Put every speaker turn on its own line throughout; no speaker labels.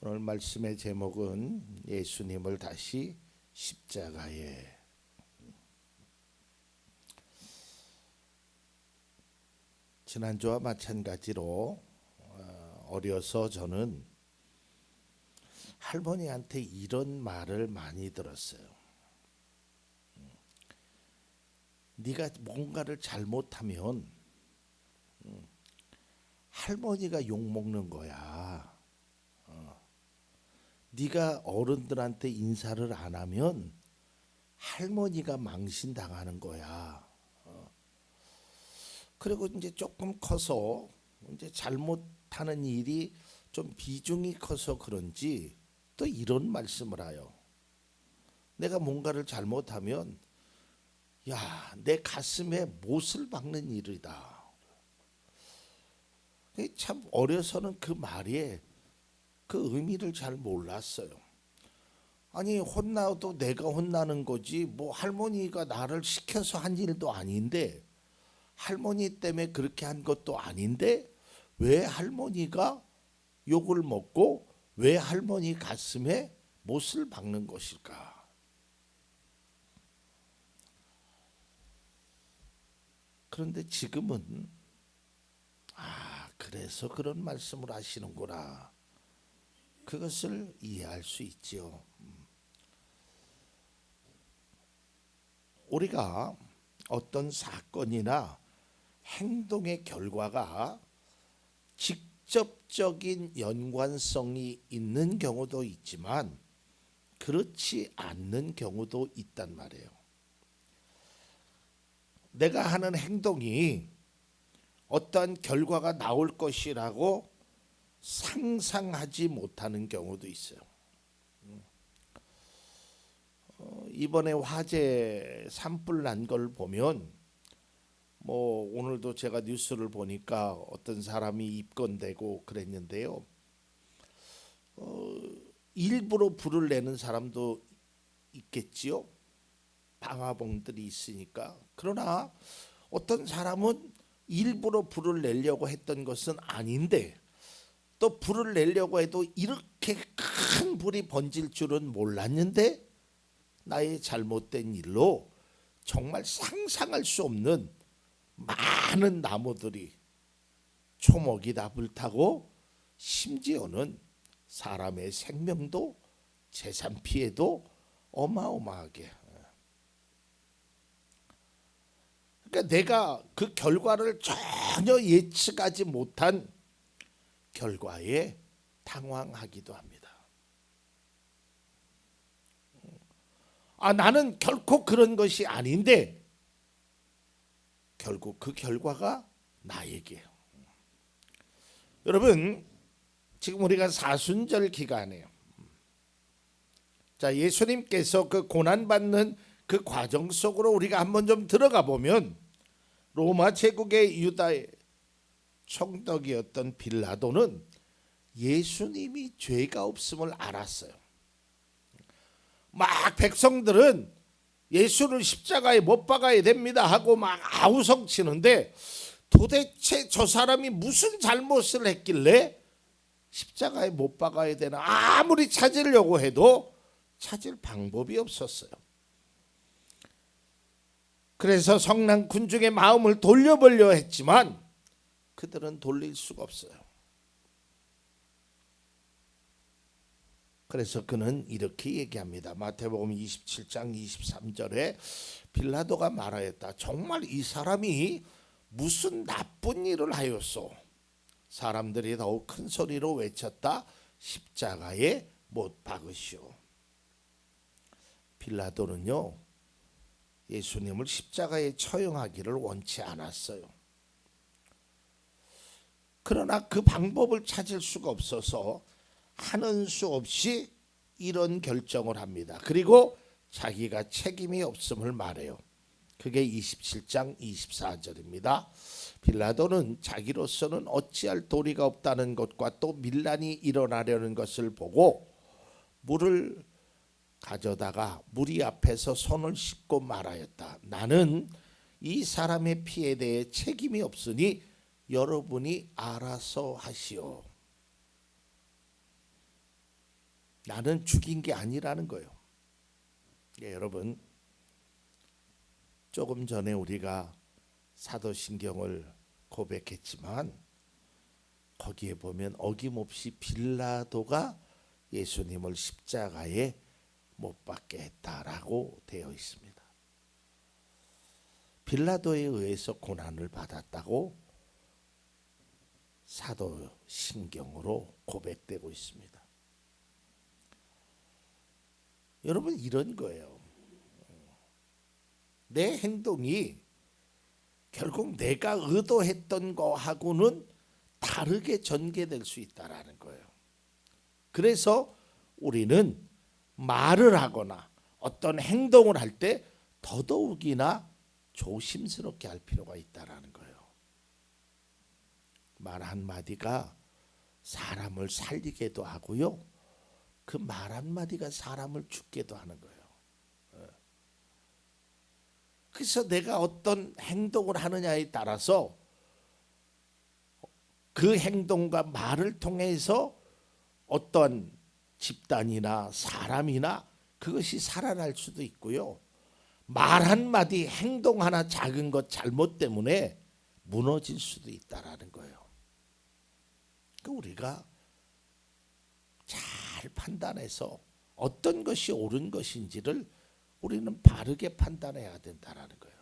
오늘 말씀의 제목은 예수님을 다시 십자가에. 지난주와 마찬가지로 어려서 저는 할머니한테 이런 말을 많이 들었어요. 네가 뭔가를 잘못하면 할머니가 욕먹는 거야. 네가 어른들한테 인사를 안 하면 할머니가 망신당하는 거야. 그리고 이제 조금 커서 이제 잘못하는 일이 좀 비중이 커서 그런지 또 이런 말씀을 해요. 내가 뭔가를 잘못하면 야, 내 가슴에 못을 박는 일이다. 참 어려서는 그 말에 그 의미를 잘 몰랐어요. 아니 혼나도 내가 혼나는 거지 뭐 할머니가 나를 시켜서 한 일도 아닌데 할머니 때문에 그렇게 한 것도 아닌데 왜 할머니가 욕을 먹고 왜 할머니 가슴에 못을 박는 것일까? 그런데 지금은 그래서 그런 말씀을 하시는구나. 그것을 이해할 수 있지요. 우리가 어떤 사건이나 행동의 결과가 직접적인 연관성이 있는 경우도 있지만 그렇지 않는 경우도 있단 말이에요. 내가 하는 행동이 어떠한 결과가 나올 것이라고 상상하지 못하는 경우도 있어요. 이번에 화재 산불 난 걸 보면 뭐 오늘도 제가 뉴스를 보니까 어떤 사람이 입건되고 그랬는데요. 일부러 불을 내는 사람도 있겠지요. 방화봉들이 있으니까. 그러나 어떤 사람은 일부러 불을 내려고 했던 것은 아닌데 또 불을 내려고 해도 이렇게 큰 불이 번질 줄은 몰랐는데 나의 잘못된 일로 정말 상상할 수 없는 많은 나무들이 초목이 다 불타고 심지어는 사람의 생명도 재산 피해도 어마어마하게. 그러니까 내가 그 결과를 전혀 예측하지 못한 결과에 당황하기도 합니다. 나는 결코 그런 것이 아닌데 결국 그 결과가 나에게. 여러분 지금 우리가 사순절 기간이에요. 자, 예수님께서 그 고난받는 그 과정 속으로 우리가 한번 좀 들어가 보면 로마 제국의 유다의 총독이었던 빌라도는 예수님이 죄가 없음을 알았어요. 막 백성들은 예수를 십자가에 못 박아야 됩니다 하고 막 아우성 치는데 도대체 저 사람이 무슨 잘못을 했길래 십자가에 못 박아야 되나 아무리 찾으려고 해도 찾을 방법이 없었어요. 그래서 성난 군중의 마음을 돌려보려 했지만 그들은 돌릴 수가 없어요. 그래서 그는 이렇게 얘기합니다. 마태복음 27장 23절에 빌라도가 말하였다. 정말 이 사람이 무슨 나쁜 일을 하였소? 사람들이 더욱 큰 소리로 외쳤다. 십자가에 못 박으시오. 빌라도는요 예수님을 십자가에 처형하기를 원치 않았어요. 그러나 그 방법을 찾을 수가 없어서 하는 수 없이 이런 결정을 합니다. 그리고 자기가 책임이 없음을 말해요. 그게 27장 24절입니다. 빌라도는 자기로서는 어찌할 도리가 없다는 것과 또 밀란이 일어나려는 것을 보고 물을 가져다가 무리 앞에서 손을 씻고 말하였다. 나는 이 사람의 피에 대해 책임이 없으니 여러분이 알아서 하시오. 나는 죽인 게 아니라는 거예요. 예, 여러분, 조금 전에 우리가 사도신경을 고백했지만 거기에 보면 어김없이 빌라도가 예수님을 십자가에 못 박게 했다라고 되어 있습니다. 빌라도에 의해서 고난을 받았다고 사도신경으로 고백되고 있습니다. 여러분, 이런 거예요. 내 행동이 결국 내가 의도했던 거하고는 다르게 전개될 수 있다라는 거예요. 그래서 우리는 말을 하거나 어떤 행동을 할 때 더더욱이나 조심스럽게 할 필요가 있다라는 거예요. 말 한마디가 사람을 살리게도 하고요, 그 말 한마디가 사람을 죽게도 하는 거예요. 그래서 내가 어떤 행동을 하느냐에 따라서 그 행동과 말을 통해서 어떤 집단이나 사람이나 그것이 살아날 수도 있고요, 말 한마디, 행동 하나, 작은 것 잘못 때문에 무너질 수도 있다라는 거예요. 그 우리가 잘 판단해서 어떤 것이 옳은 것인지를 우리는 바르게 판단해야 된다라는 거예요.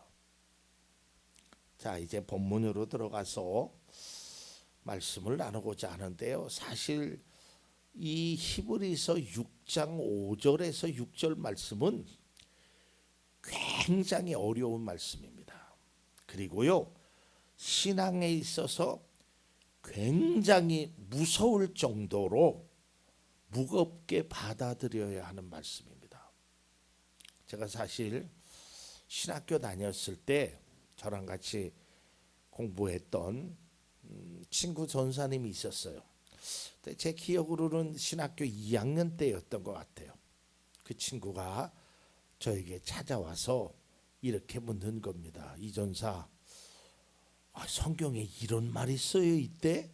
자, 이제 본문으로 들어가서 말씀을 나누고자 하는데요, 사실 이 히브리서 6장 5절에서 6절 말씀은 굉장히 어려운 말씀입니다. 그리고요, 신앙에 있어서 굉장히 무서울 정도로 무겁게 받아들여야 하는 말씀입니다. 제가 사실 신학교 다녔을 때 저랑 같이 공부했던 친구 전사님이 있었어요. 제 기억으로는 신학교 2학년 때였던 것 같아요. 그 친구가 저에게 찾아와서 이렇게 묻는 겁니다. 이 전사, 성경에 이런 말이 쓰여 있대?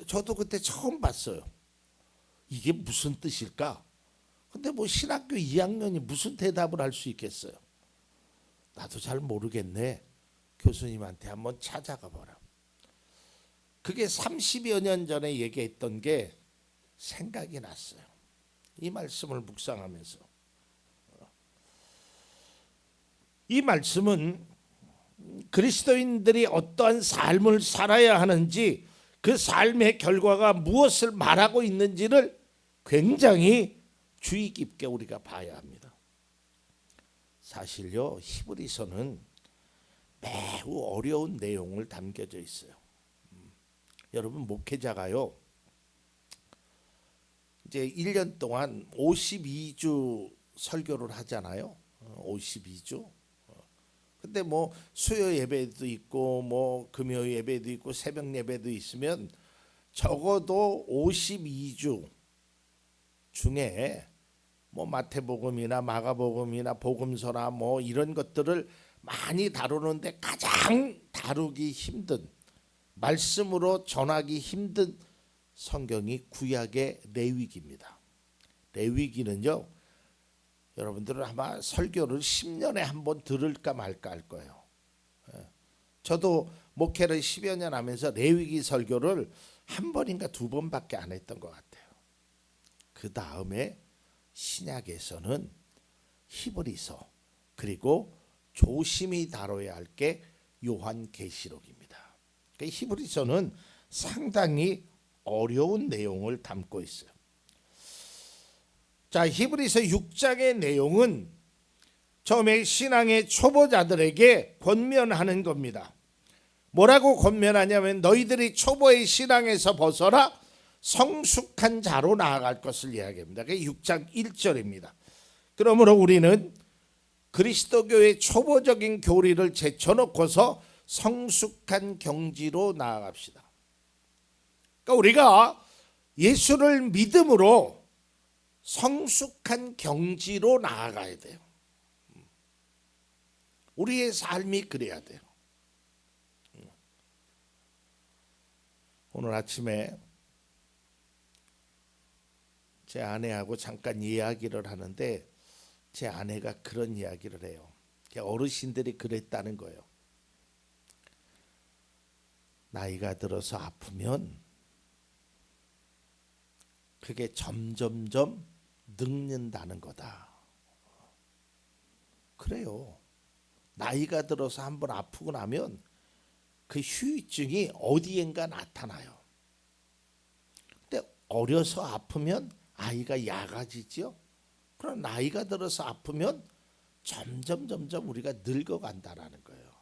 저도 그때 처음 봤어요. 이게 무슨 뜻일까? 근데 뭐 신학교 2학년이 무슨 대답을 할 수 있겠어요? 나도 잘 모르겠네. 교수님한테 한번 찾아가 보라. 그게 30여 년 전에 얘기했던 게 생각이 났어요. 이 말씀을 묵상하면서. 이 말씀은 그리스도인들이 어떠한 삶을 살아야 하는지, 그 삶의 결과가 무엇을 말하고 있는지를 굉장히 주의 깊게 우리가 봐야 합니다. 사실요, 히브리서는 매우 어려운 내용을 담겨져 있어요. 여러분, 목회자가요, 이제 1년 동안 52주 설교를 하잖아요. 52주. 근데 뭐 수요 예배도 있고 뭐 금요 예배도 있고 새벽 예배도 있으면 적어도 52주 중에 뭐 마태복음이나 마가복음이나 복음서나 뭐 이런 것들을 많이 다루는데 가장 다루기 힘든, 말씀으로 전하기 힘든 성경이 구약의 레위기입니다. 레위기는요, 여러분들은 아마 설교를 10년에 한 번 들을까 말까 할 거예요. 저도 목회를 10여 년 하면서 레위기 설교를 한 번인가 두 번밖에 안 했던 것 같아요. 그 다음에 신약에서는 히브리서, 그리고 조심히 다뤄야 할 게 요한계시록입니다. 히브리서는 상당히 어려운 내용을 담고 있어요. 자, 히브리서 6장의 내용은 처음에 신앙의 초보자들에게 권면하는 겁니다. 뭐라고 권면하냐면 너희들이 초보의 신앙에서 벗어나 성숙한 자로 나아갈 것을 이야기합니다. 그게 6장 1절입니다. 그러므로 우리는 그리스도교의 초보적인 교리를 제쳐놓고서 성숙한 경지로 나아갑시다. 그러니까 우리가 예수를 믿음으로 성숙한 경지로 나아가야 돼요. 우리의 삶이 그래야 돼요. 오늘 아침에 제 아내하고 잠깐 이야기를 하는데 제 아내가 그런 이야기를 해요. 어르신들이 그랬다는 거예요. 나이가 들어서 아프면 그게 점점점 늙는다는 거다. 그래요. 나이가 들어서 한번 아프고 나면 그 후유증이 어디엔가 나타나요. 근데 어려서 아프면 아이가 약아지죠. 그럼 나이가 들어서 아프면 점점 우리가 늙어간다라는 거예요.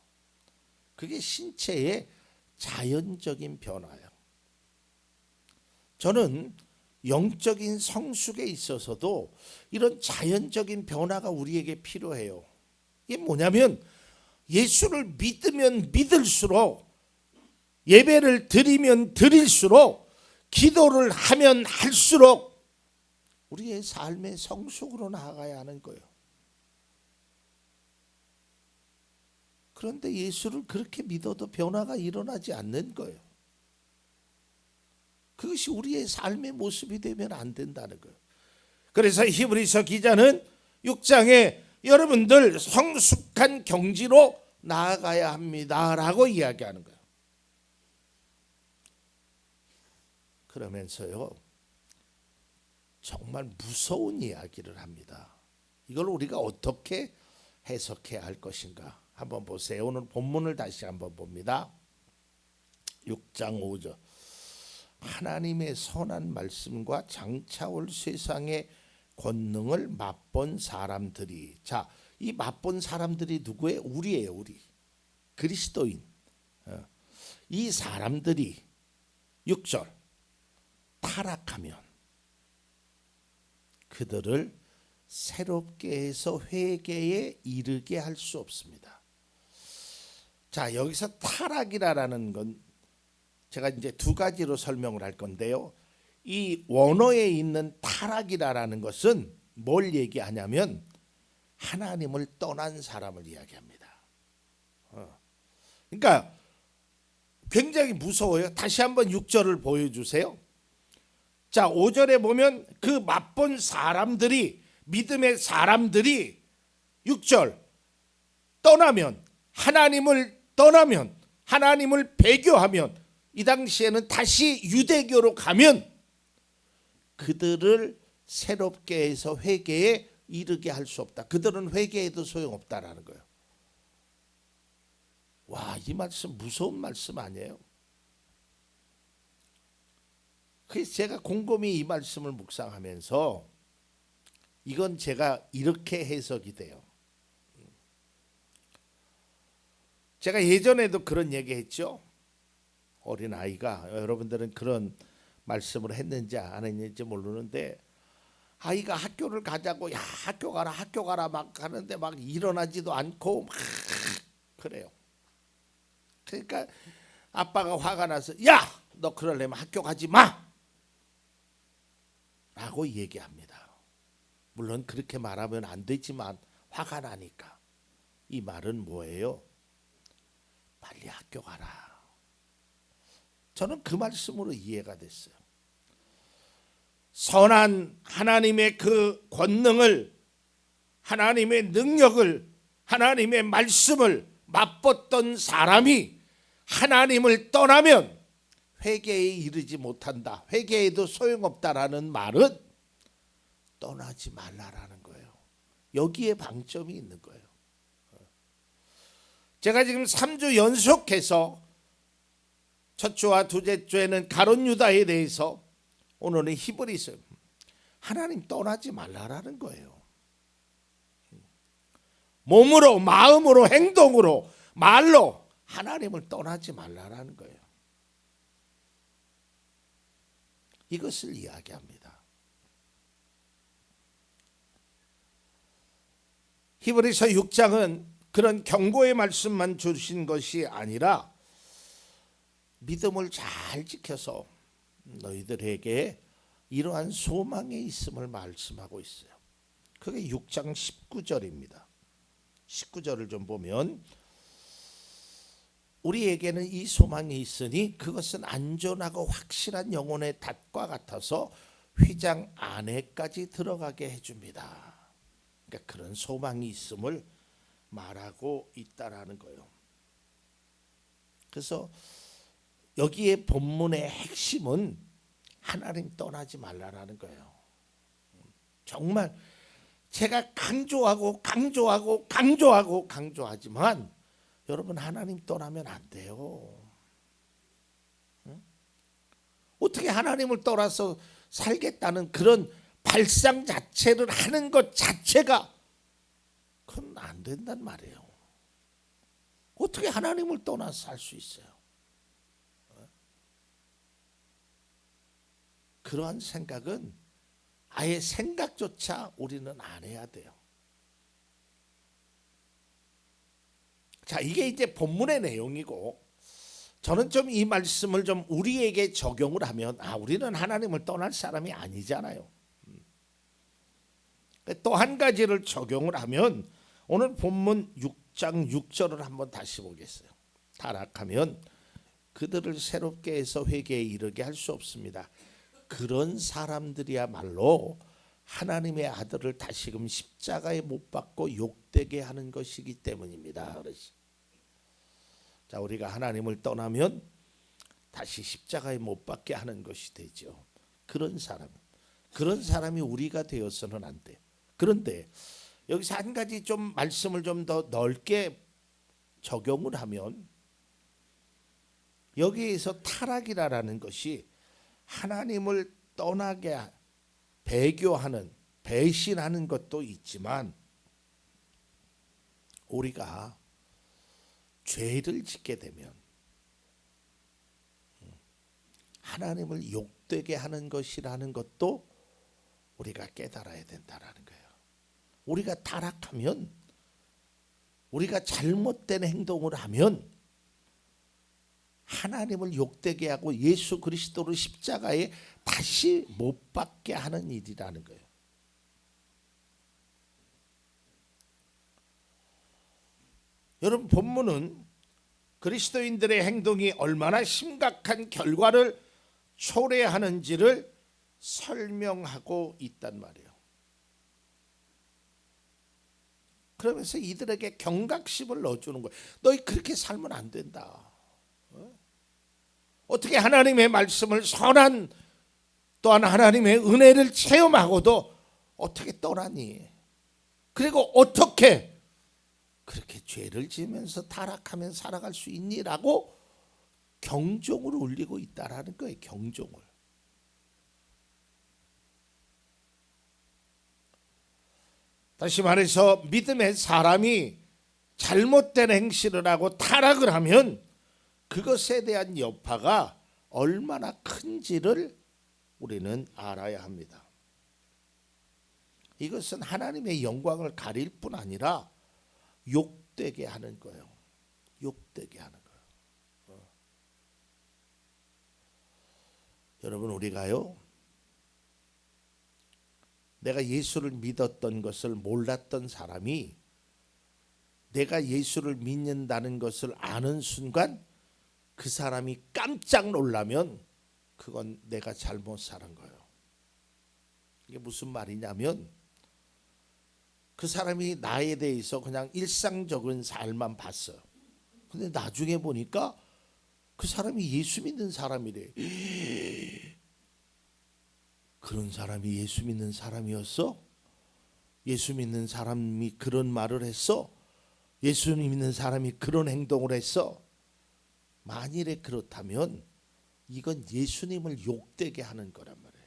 그게 신체의 자연적인 변화예요. 저는 영적인 성숙에 있어서도 이런 자연적인 변화가 우리에게 필요해요. 이게 뭐냐면 예수를 믿으면 믿을수록, 예배를 드리면 드릴수록, 기도를 하면 할수록 우리의 삶의 성숙으로 나아가야 하는 거예요. 그런데 예수를 그렇게 믿어도 변화가 일어나지 않는 거예요. 그것이 우리의 삶의 모습이 되면 안 된다는 거예요. 그래서 히브리서 기자는 6장에 여러분들 성숙한 경지로 나아가야 합니다라고 이야기하는 거예요. 그러면서요, 정말 무서운 이야기를 합니다. 이걸 우리가 어떻게 해석해야 할 것인가 한번 보세요. 오늘 본문을 다시 한번 봅니다. 6장 5절. 하나님의 선한 말씀과 장차올 세상의 권능을 맛본 사람들이, 자, 이 맛본 사람들이 누구예요? 우리예요. 우리 그리스도인. 이 사람들이 6절 타락하면 그들을 새롭게 해서 회개에 이르게 할 수 없습니다. 자, 여기서 타락이라는 건 제가 이제 두 가지로 설명을 할 건데요. 이 원어에 있는 타락이라는 것은 뭘 얘기하냐면 하나님을 떠난 사람을 이야기합니다. 그러니까 굉장히 무서워요. 다시 한번 6절을 보여주세요. 자, 5절에 보면 그 맛본 사람들이, 믿음의 사람들이 6절 떠나면, 하나님을 떠나면, 하나님을 배교하면, 이 당시에는 다시 유대교로 가면 그들을 새롭게 해서 회개에 이르게 할 수 없다. 그들은 회개해도 소용없다라는 거예요. 와, 이 말씀 무서운 말씀 아니에요? 그래서 제가 곰곰이 이 말씀을 묵상하면서 이건 제가 이렇게 해석이 돼요. 제가 예전에도 그런 얘기 했죠. 어린 아이가, 여러분들은 그런 말씀을 했는지 안 했는지 모르는데, 아이가 학교를 가자고, 야, 학교 가라 막 하는데 막 일어나지도 않고 막 그래요. 그러니까 아빠가 화가 나서, 야, 너 그러려면 학교 가지 마 라고 얘기합니다. 물론 그렇게 말하면 안 되지만 화가 나니까. 이 말은 뭐예요? 빨리 학교 가라. 저는 그 말씀으로 이해가 됐어요. 선한 하나님의 그 권능을, 하나님의 능력을, 하나님의 말씀을 맛봤던 사람이 하나님을 떠나면 회개에 이르지 못한다. 회개에도 소용없다라는 말은 떠나지 말라라는 거예요. 여기에 방점이 있는 거예요. 제가 지금 3주 연속해서 첫 주와 두째 주에는 가룟 유다에 대해서, 오늘은 히브리서, 하나님 떠나지 말라라는 거예요. 몸으로, 마음으로, 행동으로, 말로 하나님을 떠나지 말라라는 거예요. 이것을 이야기합니다. 히브리서 6장은 그런 경고의 말씀만 주신 것이 아니라 믿음을 잘 지켜서 너희들에게 이러한 소망이 있음을 말씀하고 있어요. 그게 6장 19절입니다. 19절을 좀 보면 우리에게는 이 소망이 있으니 그것은 안전하고 확실한 영혼의 닷과 같아서 휘장 안에까지 들어가게 해줍니다. 그러니까 그런 소망이 있음을 말하고 있다라는 거예요. 그래서 여기에 본문의 핵심은 하나님 떠나지 말라라는 거예요. 정말 제가 강조하지만 여러분 하나님 떠나면 안 돼요. 어떻게 하나님을 떠나서 살겠다는 그런 발상 자체를 하는 것 자체가 그건 안 된단 말이에요. 어떻게 하나님을 떠나서 살 수 있어요? 그러한 생각은 아예 생각조차 우리는 안 해야 돼요. 자, 이게 이제 본문의 내용이고, 저는 좀 이 말씀을 좀 우리에게 적용을 하면, 우리는 하나님을 떠날 사람이 아니잖아요. 또 한 가지를 적용을 하면, 오늘 본문 6장 6절을 한번 다시 보겠어요. 타락하면 그들을 새롭게 해서 회개에 이르게 할 수 없습니다. 그런 사람들이야말로 하나님의 아들을 다시금 십자가에 못 박고 욕되게 하는 것이기 때문입니다. 자, 우리가 하나님을 떠나면 다시 십자가에 못 박게 하는 것이 되죠. 그런 사람이 우리가 되어서는 안 돼. 그런데 여기서 한 가지 좀 말씀을 좀 더 넓게 적용을 하면, 여기에서 타락이라는 것이 하나님을 떠나게 배교하는, 배신하는 것도 있지만, 우리가 죄를 짓게 되면 하나님을 욕되게 하는 것이라는 것도 우리가 깨달아야 된다라는 거예요. 우리가 타락하면, 우리가 잘못된 행동을 하면 하나님을 욕되게 하고 예수 그리스도를 십자가에 다시 못 박게 하는 일이라는 거예요. 여러분, 본문은 그리스도인들의 행동이 얼마나 심각한 결과를 초래하는지를 설명하고 있단 말이에요. 그러면서 이들에게 경각심을 넣어주는 거예요. 너희 그렇게 살면 안 된다. 어떻게 하나님의 말씀을, 선한 또한 하나님의 은혜를 체험하고도 어떻게 떠나니? 그리고 어떻게 그렇게 죄를 지으면서 타락하면 살아갈 수 있니라고 경종을 울리고 있다라는 거예요. 경종을. 다시 말해서 믿음의 사람이 잘못된 행실을 하고 타락을 하면 그것에 대한 여파가 얼마나 큰지를 우리는 알아야 합니다. 이것은 하나님의 영광을 가릴 뿐 아니라 욕되게 하는 거예요. 욕되게 하는 거예요. 여러분, 우리가요, 내가 예수를 믿었던 것을 몰랐던 사람이 내가 예수를 믿는다는 것을 아는 순간 그 사람이 깜짝 놀라면 그건 내가 잘못 살은 거예요. 이게 무슨 말이냐면, 그 사람이 나에 대해서 그냥 일상적인 삶만 봤어요. 근데 나중에 보니까 그 사람이 예수 믿는 사람이래. 그런 사람이 예수 믿는 사람이었어? 예수 믿는 사람이 그런 말을 했어? 예수 믿는 사람이 그런 행동을 했어? 만일에 그렇다면 이건 예수님을 욕되게 하는 거란 말이에요.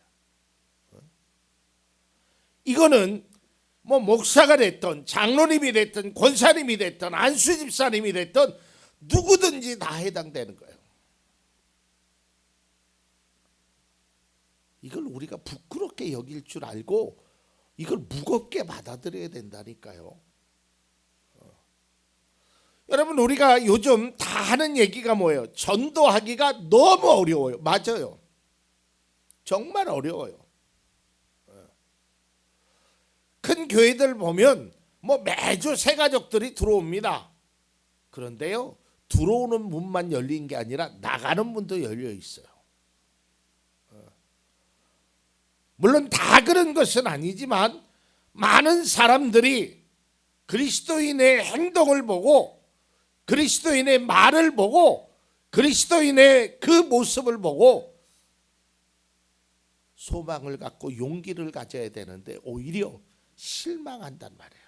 이거는 뭐 목사가 됐든 장로님이 됐든 권사님이 됐든 안수집사님이 됐든 누구든지 다 해당되는 거예요. 이걸 우리가 부끄럽게 여길 줄 알고 이걸 무겁게 받아들여야 된다니까요. 여러분, 우리가 요즘 다 하는 얘기가 뭐예요? 전도하기가 너무 어려워요. 맞아요. 정말 어려워요. 큰 교회들 보면 뭐 매주 새 가족들이 들어옵니다. 그런데요, 들어오는 문만 열린 게 아니라 나가는 문도 열려 있어요. 물론 다 그런 것은 아니지만 많은 사람들이 그리스도인의 행동을 보고 그리스도인의 말을 보고 그리스도인의 그 모습을 보고 소망을 갖고 용기를 가져야 되는데 오히려 실망한단 말이에요.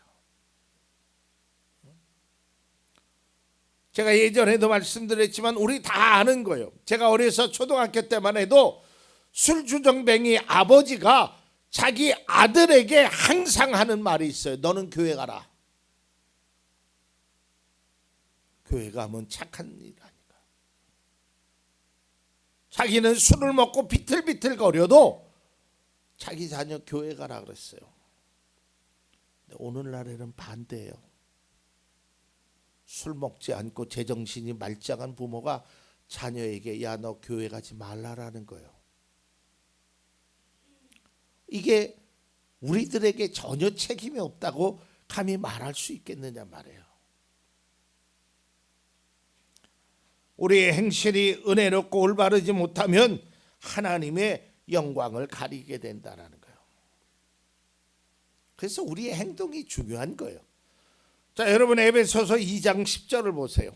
제가 예전에도 말씀드렸지만 우리 다 아는 거예요. 제가 어려서 초등학교 때만 해도 술주정뱅이 아버지가 자기 아들에게 항상 하는 말이 있어요. 너는 교회 가라. 교회 가면 착한 일 아니까. 자기는 술을 먹고 비틀비틀 거려도 자기 자녀 교회 가라 그랬어요. 근데 오늘날에는 반대예요. 술 먹지 않고 제정신이 말짱한 부모가 자녀에게 야, 너 교회 가지 말라라는 거예요. 이게 우리들에게 전혀 책임이 없다고 감히 말할 수 있겠느냐 말이에요. 우리의 행실이 은혜롭고 올바르지 못하면 하나님의 영광을 가리게 된다는 거예요. 그래서 우리의 행동이 중요한 거예요. 자, 여러분 에베소서 2장 10절을 보세요.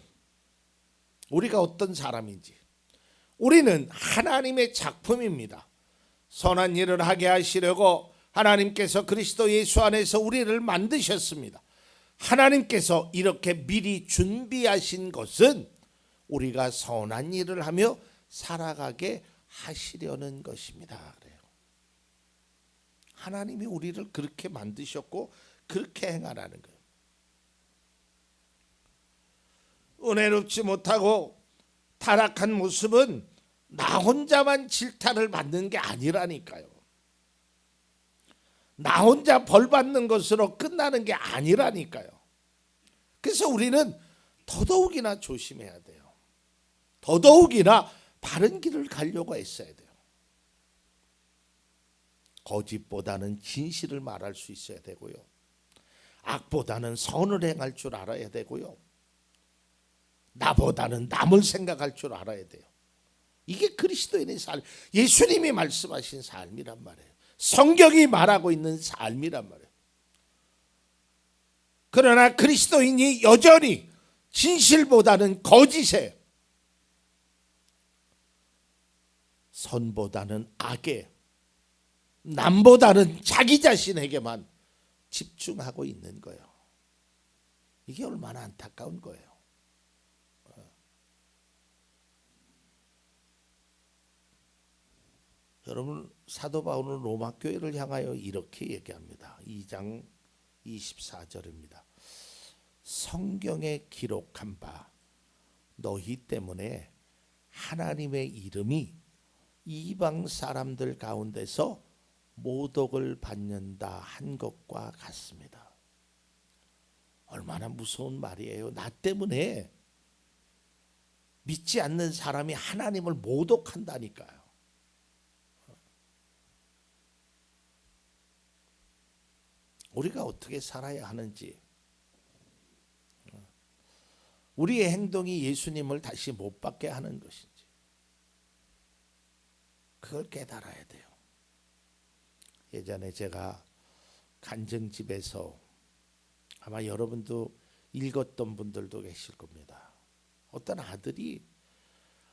우리가 어떤 사람인지. 우리는 하나님의 작품입니다. 선한 일을 하게 하시려고 하나님께서 그리스도 예수 안에서 우리를 만드셨습니다. 하나님께서 이렇게 미리 준비하신 것은 우리가 선한 일을 하며 살아가게 하시려는 것입니다. 그래요. 하나님이 우리를 그렇게 만드셨고 그렇게 행하라는 거예요. 은혜롭지 못하고 타락한 모습은 나 혼자만 질타를 받는 게 아니라니까요. 나 혼자 벌 받는 것으로 끝나는 게 아니라니까요. 그래서 우리는 더더욱이나 조심해야 돼요. 더더욱이나 바른 길을 가려고 했어야 돼요. 거짓보다는 진실을 말할 수 있어야 되고요. 악보다는 선을 행할 줄 알아야 되고요. 나보다는 남을 생각할 줄 알아야 돼요. 이게 그리스도인의 삶, 예수님이 말씀하신 삶이란 말이에요. 성경이 말하고 있는 삶이란 말이에요. 그러나 그리스도인이 여전히 진실보다는 거짓에, 선보다는 악에, 남보다는 자기 자신에게만 집중하고 있는 거예요. 이게 얼마나 안타까운 거예요. 여러분, 사도 바울은 로마 교회를 향하여 이렇게 얘기합니다. 2장 24절입니다. 성경에 기록한 바 너희 때문에 하나님의 이름이 이방 사람들 가운데서 모독을 받는다 한 것과 같습니다. 얼마나 무서운 말이에요. 나 때문에 믿지 않는 사람이 하나님을 모독한다니까요. 우리가 어떻게 살아야 하는지, 우리의 행동이 예수님을 다시 못 받게 하는 것인지, 그걸 깨달아야 돼요. 예전에 제가 간증집에서 아마 여러분도 읽었던 분들도 계실 겁니다. 어떤 아들이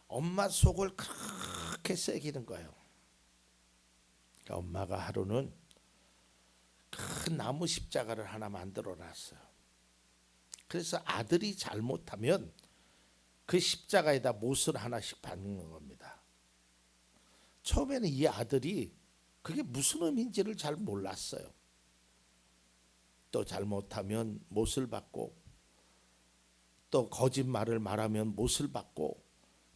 엄마 속을 그렇게 새기는 거예요. 그러니까 엄마가 하루는 큰 나무 십자가를 하나 만들어 놨어요. 그래서 아들이 잘못하면 그 십자가에다 못을 하나씩 박는 겁니다. 처음에는 이 아들이 그게 무슨 의미인지를 잘 몰랐어요. 또 잘못하면 못을 받고, 또 거짓말을 말하면 못을 받고,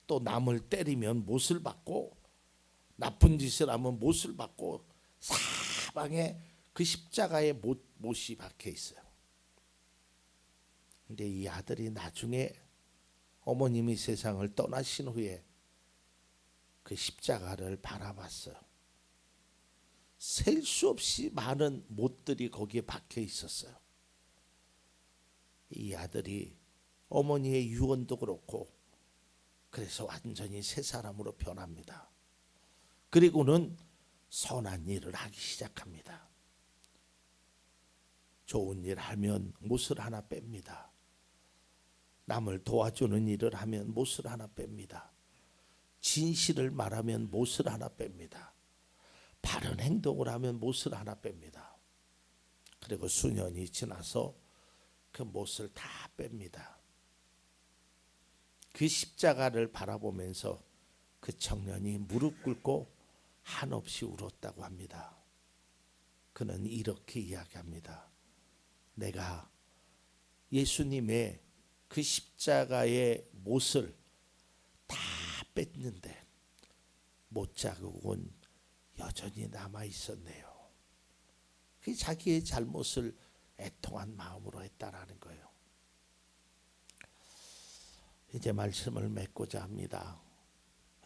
또 남을 때리면 못을 받고, 나쁜 짓을 하면 못을 받고, 사방에 그 십자가에 못이 박혀 있어요. 근데 이 아들이 나중에 어머님이 세상을 떠나신 후에 그 십자가를 바라봤어요. 셀 수 없이 많은 못들이 거기에 박혀 있었어요. 이 아들이 어머니의 유언도 그렇고 그래서 완전히 새 사람으로 변합니다. 그리고는 선한 일을 하기 시작합니다. 좋은 일 하면 못을 하나 뺍니다. 남을 도와주는 일을 하면 못을 하나 뺍니다. 진실을 말하면 못을 하나 뺍니다. 바른 행동을 하면 못을 하나 뺍니다. 그리고 수년이 지나서 그 못을 다 뺍니다. 그 십자가를 바라보면서 그 청년이 무릎 꿇고 한없이 울었다고 합니다. 그는 이렇게 이야기합니다. 내가 예수님의 그 십자가의 못을 다 뺐는데 못 자국은 여전히 남아 있었네요. 그 자기의 잘못을 애통한 마음으로 했다라는 거예요. 이제 말씀을 맺고자 합니다.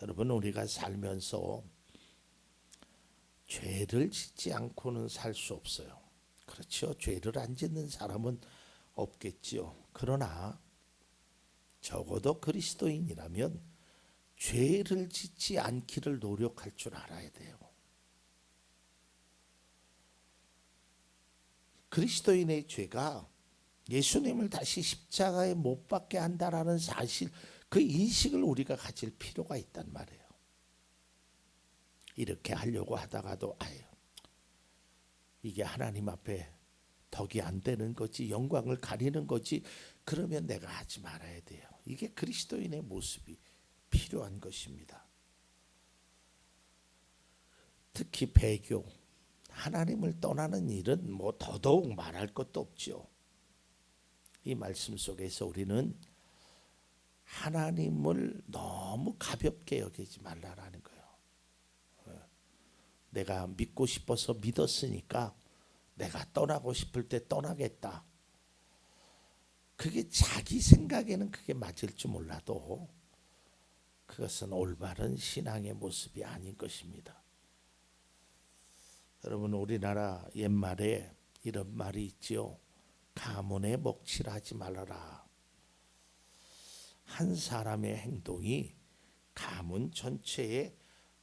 여러분, 우리가 살면서 죄를 짓지 않고는 살 수 없어요. 그렇죠. 죄를 안 짓는 사람은 없겠지요. 그러나 적어도 그리스도인이라면 죄를 짓지 않기를 노력할 줄 알아야 돼요. 그리스도인의 죄가 예수님을 다시 십자가에 못 박게 한다라는 사실, 그 인식을 우리가 가질 필요가 있단 말이에요. 이렇게 하려고 하다가도 이게 하나님 앞에 덕이 안 되는 거지, 영광을 가리는 거지, 그러면 내가 하지 말아야 돼요. 이게 그리스도인의 모습이 필요한 것입니다. 특히 배교, 하나님을 떠나는 일은 뭐 더더욱 말할 것도 없죠. 이 말씀 속에서 우리는 하나님을 너무 가볍게 여기지 말라라는 거예요. 내가 믿고 싶어서 믿었으니까 내가 떠나고 싶을 때 떠나겠다. 그게 자기 생각에는 그게 맞을지 몰라도 그것은 올바른 신앙의 모습이 아닌 것입니다. 여러분, 우리나라 옛말에 이런 말이 있지요. 가문에 먹칠하지 말아라. 한 사람의 행동이 가문 전체에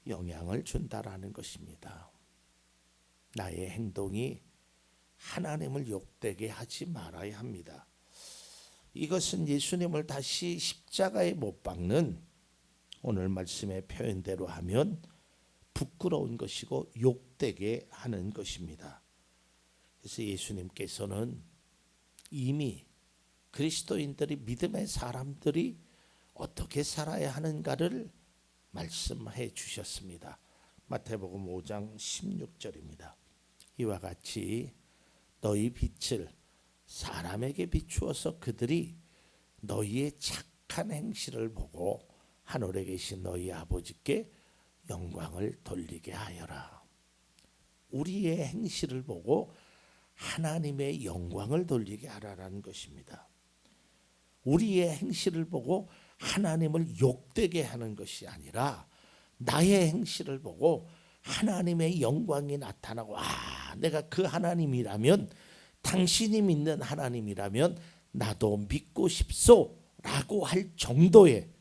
영향을 준다라는 것입니다. 나의 행동이 하나님을 욕되게 하지 말아야 합니다. 이것은 예수님을 다시 십자가에 못 박는, 오늘 말씀의 표현대로 하면 부끄러운 것이고 욕되게 하는 것입니다. 그래서 예수님께서는 이미 그리스도인들이, 믿음의 사람들이 어떻게 살아야 하는가를 말씀해 주셨습니다. 마태복음 5장 16절입니다. 이와 같이 너희 빛을 사람에게 비추어서 그들이 너희의 착한 행실을 보고 하늘에 계신 너희 아버지께 영광을 돌리게 하여라. 우리의 행실을 보고 하나님의 영광을 돌리게 하라라는 것입니다. 우리의 행실을 보고 하나님을 욕되게 하는 것이 아니라 나의 행실을 보고 하나님의 영광이 나타나고, 내가 그 하나님이라면, 당신이 믿는 하나님이라면 나도 믿고 싶소라고 할 정도의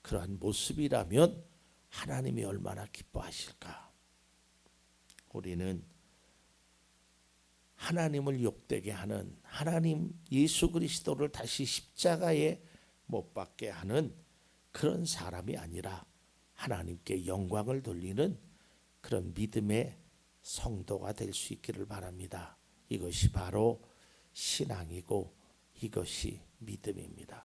그러한 모습이라면 하나님이 얼마나 기뻐하실까. 우리는 하나님을 욕되게 하는, 하나님 예수 그리스도를 다시 십자가에 못 박게 하는 그런 사람이 아니라 하나님께 영광을 돌리는 그런 믿음의 성도가 될 수 있기를 바랍니다. 이것이 바로 신앙이고 이것이 믿음입니다.